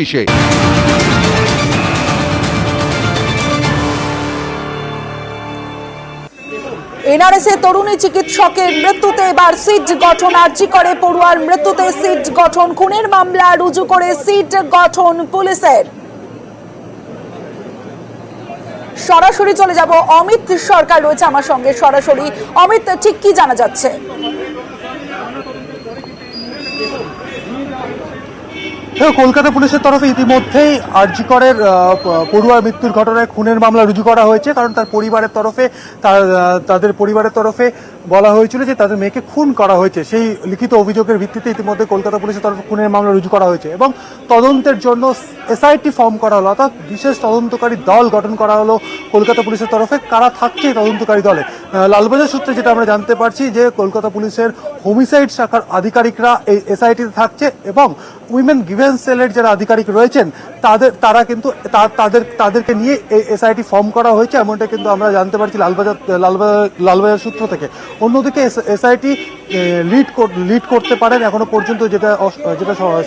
বিষয় এনআরএসে তরুণী চিকিৎসকের মৃত্যুতে এবার সিট গঠন। আর্জি করে পড়ুয়ার মৃত্যুতে সিট গঠন। খুনের মামলা রুজু করে সিট গঠন পুলিশের। সরাসরি চলে যাব, অমিত সরকার রয়েছে আমার সঙ্গে সরাসরি। অমিত, ঠিক কি জানা যাচ্ছে? কলকাতা পুলিশের তরফে ইতিমধ্যেই আরজি করের পড়ুয়ার মৃত্যুর ঘটনায় খুনের মামলা রুজু করা হয়েছে, কারণ তার পরিবারের তরফে তাদের পরিবারের তরফে বলা হয়েছিল যে তাদের মেয়েকে খুন করা হয়েছে। সেই লিখিত অভিযোগের ভিত্তিতে ইতিমধ্যে কলকাতা পুলিশের তরফে খুনের মামলা রুজু করা হয়েছে এবং তদন্তের জন্য এসআইটি ফর্ম করা হলো, অর্থাৎ বিশেষ তদন্তকারী দল গঠন করা হলো কলকাতা পুলিশের তরফে। কারা থাকছে এই তদন্তকারী দলে? লালবাজার সূত্রে যেটা আমরা জানতে পারছি যে কলকাতা পুলিশের হোমিসাইড শাখার আধিকারিকরা এই এসআইটিতে থাকছে এবং উইমেন গ্রিভেন্স সেলের যারা আধিকারিক রয়েছেন তাদেরকে নিয়ে এই এসআইটি ফর্ম করা হয়েছে, এমনটা কিন্তু আমরা জানতে পারছি লালবাজার সূত্র থেকে। অন্যদিকে এসআইটি লিড করতে পারেন এখনো পর্যন্ত যেটা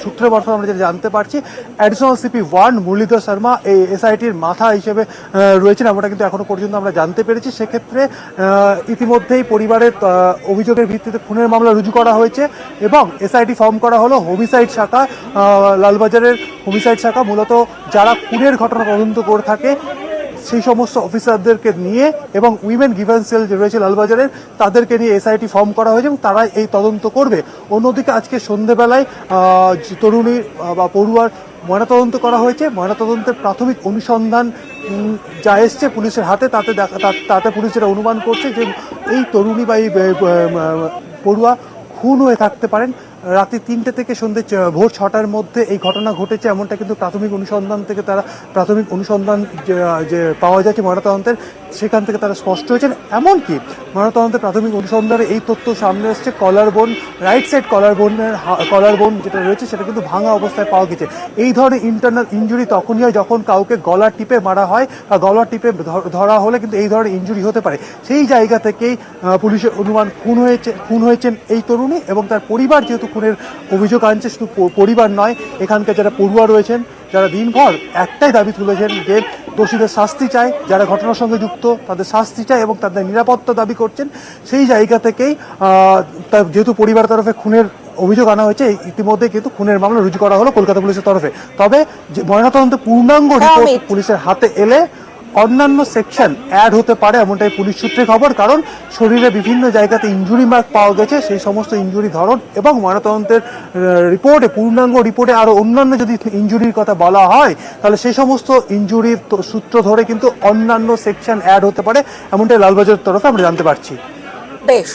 সূত্রের মারফত আমরা যেটা জানতে পারছি, অ্যাডিশনাল সিপি 1 মুরলীধর শর্মা এই এসআইটির মাথা হিসেবে রয়েছেন, এমনটা কিন্তু এখনো পর্যন্ত আমরা জানতে পেরেছি। সেক্ষেত্রে ইতিমধ্যেই পরিবারের অভিযোগের ভিত্তিতে খুনের মামলা রুজু করা হয়েছে এবং এসআইটি ফর্ম করা হলো হোমিসাইড শাখা। লালবাজারের হোমিসাইড শাখা মূলত যারা খুনের ঘটনা তদন্ত করে থাকে সেই সমস্ত অফিসারদেরকে নিয়ে এবং উইমেন গ্রিভেন্স সেল যে রয়েছে লালবাজারের তাদেরকে নিয়ে এসআইটি ফর্ম করা হয়েছে এবং তারাই এই তদন্ত করবে। অন্যদিকে আজকে সন্ধ্যেবেলায় তরুণী বা পড়ুয়ার ময়নাতদন্ত করা হয়েছে। ময়নাতদন্তের প্রাথমিক অনুসন্ধান যা এসছে পুলিশের হাতে, তাতে পুলিশ যেটা অনুমান করছে যে এই তরুণী বা এই পড়ুয়া খুন হয়ে থাকতে পারেন। রাতে 3টে থেকে সন্ধ্যে ভোর 6টার মধ্যে এই ঘটনা ঘটেছে, এমনটা কিন্তু প্রাথমিক অনুসন্ধান যে পাওয়া যাচ্ছে ময়নাতদন্তের, সেখান থেকে তারা স্পষ্ট হয়েছেন। এমনকি ময়নাতদন্তের প্রাথমিক অনুসন্ধানে এই তথ্য সামনে এসছে, রাইট সাইড কলার বোন যেটা রয়েছে সেটা কিন্তু ভাঙা অবস্থায় পাওয়া গেছে। এই ধরনের ইন্টারনাল ইনজুরি তখনই হয় যখন কাউকে গলা টিপে মারা হয় বা গলা টিপে ধরা হলে কিন্তু এই ধরনের ইনজুরি হতে পারে। সেই জায়গা থেকেই পুলিশের অনুমান খুন হয়েছেন এই তরুণী এবং তার পরিবার যেহেতু খুনের অভিযোগ আনছে। শুধু পরিবার নয়, এখানকার যারা পড়ুয়া রয়েছেন যারা দিনভর একটাই দাবি তুলেছেন যে দোষীদের শাস্তি চায়, যারা ঘটনার সঙ্গে যুক্ত তাদের শাস্তি চায় এবং তাদের নিরাপত্তা দাবি করছেন। সেই জায়গা থেকেই যেহেতু পরিবার তরফে খুনের অভিযোগ আনা হয়েছে, ইতিমধ্যে কিন্তু খুনের মামলা রুজু করা হলো কলকাতা পুলিশের তরফে। তবে ময়নাতদন্তে পূর্ণাঙ্গ রিপোর্ট পুলিশের হাতে এলে অন্যান্য সেকশন অ্যাড হতে পারে, এমনটাই পুলিশ সূত্রে খবর। কারণ শরীরে বিভিন্ন জায়গাতে ইনজুরি মার্ক পাওয়া গেছে, সেই সমস্ত ইনজুরি ধরন এবং ময়নাতদন্তের পূর্ণাঙ্গ রিপোর্টে আরো অন্যান্য যদি ইনজুরির কথা বলা হয় তাহলে সেই সমস্ত ইনজুরির সূত্র ধরে কিন্তু অন্যান্য সেকশন অ্যাড হতে পারে, এমনটাই লালবাজারের তরফে আমরা জানতে পারছি। বেশ।